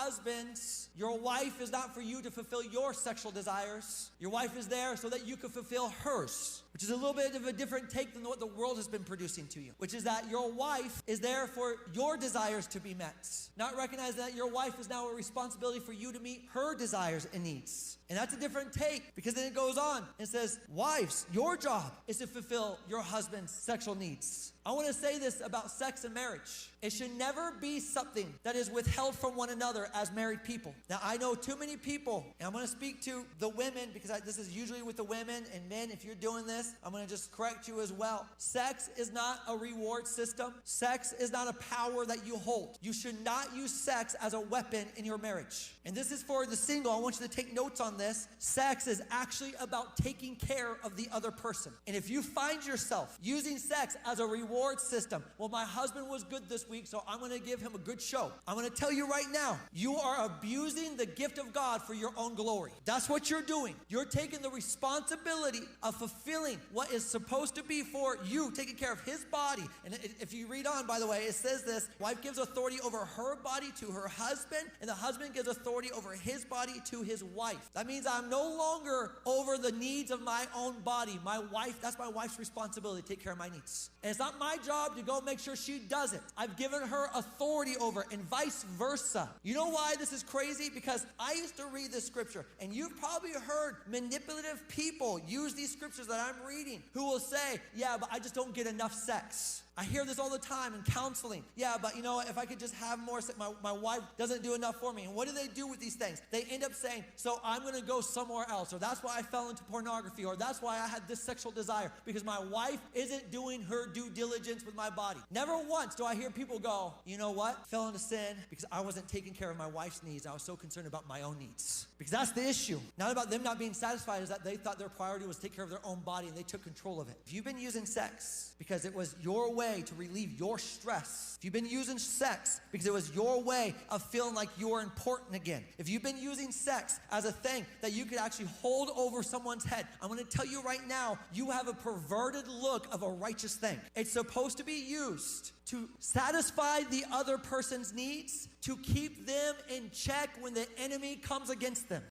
husbands, your wife is not for you to fulfill your sexual desires. Your wife is there so that you can fulfill hers, which is a little bit of a different take than what the world has been producing to you, which is that your wife is there for your desires to be met, not recognizing that your wife is now a responsibility for you to meet her desires and needs. And that's a different take, because then it goes on and says, wives, your job is to fulfill your husband's sexual needs. I want to say this about sex and marriage. It should never be something that is withheld from one another as married people. Now, I know too many people, and I'm going to speak to the women, because this is usually with the women, and men, if you're doing this, I'm going to just correct you as well. Sex is not a reward system. Sex is not a power that you hold. You should not use sex as a weapon in your marriage. And this is for the single. I want you to take notes on this. Sex is actually about taking care of the other person. And if you find yourself using sex as a reward system, well, my husband was good this week, so I'm going to give him a good show. I'm going to tell you right now, you are abusing the gift of God for your own glory. That's what you're doing. You're taking the responsibility of fulfilling what is supposed to be for you, taking care of his body. And if you read on, by the way, it says this: wife gives authority over her body to her husband, and the husband gives authority over his body to his wife. That means I'm no longer over the needs of my own body. My wife, that's my wife's responsibility to take care of my needs. And it's not my job to go make sure she does it. I've given her authority over it, and vice versa. You know why this is crazy? Because I used to read this scripture, and you've probably heard manipulative people use these scriptures that I'm reading, who will say, yeah, but I just don't get enough sex. I hear this all the time in counseling. Yeah, but you know what? If I could just have more sex, my wife doesn't do enough for me. And what do they do with these things? They end up saying, so I'm going to go somewhere else, or that's why I fell into pornography, or that's why I had this sexual desire, because my wife isn't doing her due diligence with my body. Never once do I hear people go, you know what? Fell into sin because I wasn't taking care of my wife's needs. I was so concerned about my own needs. Because that's the issue. Not about them not being satisfied, is that they thought their priority was to take care of their own body, and they took control of it. If you've been using sex because it was your way to relieve your stress, if you've been using sex because it was your way of feeling like you're important again, if you've been using sex as a thing that you could actually hold over someone's head, I'm going to tell you right now, you have a perverted look of a righteous thing. It's supposed to be used to satisfy the other person's needs, to keep them in check when the enemy comes against them.